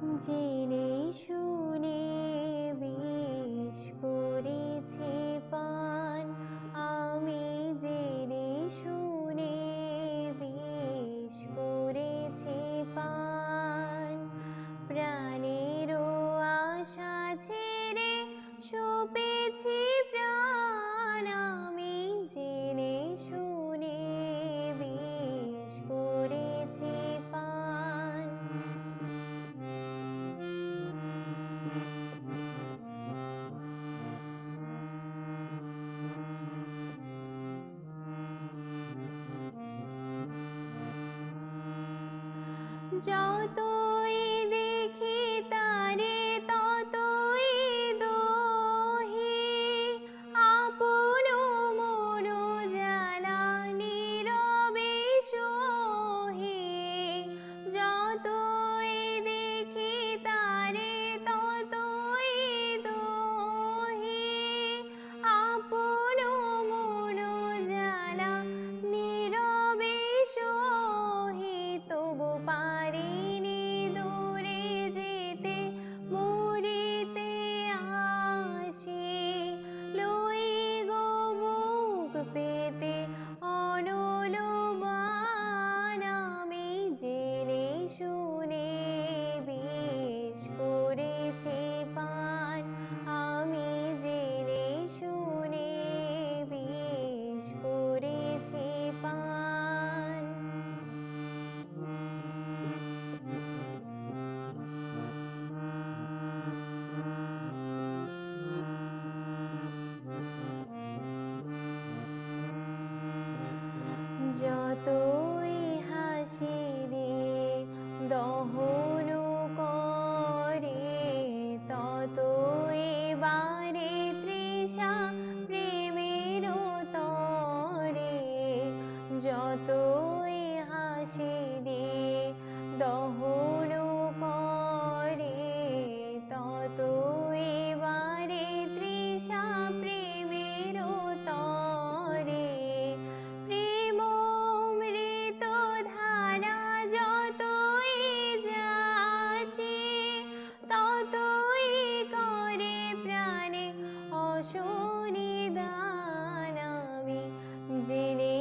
জেনে শুনে বিষ করেছি পান, আমি জেনে শুনে বিষ করেছি পান। প্রাণেরও আশা ছেড়ে সপেছি প্রাণ, আমি জেনে শুনে বিষ করেছি পান। যতই দেখি তারে ততই দোহি, আপন মন জ্বালা নীরবে সহি। যতই দেখি তারে ততই দোহি, আপন মন জ্বালা নীরবে সহি। তবু পারিনি দূরে যেতে, মরিতে আসি লই গো বুক পেতে অনল বান, আমি জেনে শুনে বিষ করেছি পান, আমি জেনে শুনে বিষ করেছি পান। যতই হাসি দিয়ে দহন করে, ততই বাড়ে তৃষা প্রেমের তরে। যতই হাসি দিয়ে দহন করে, ততই বাড়ে তৃষা প্রেমের তরে। প্রেমমৃত ধারা যতই যাচ্ছে, ততই করে প্রাণে অসনিদান, আমি জেনে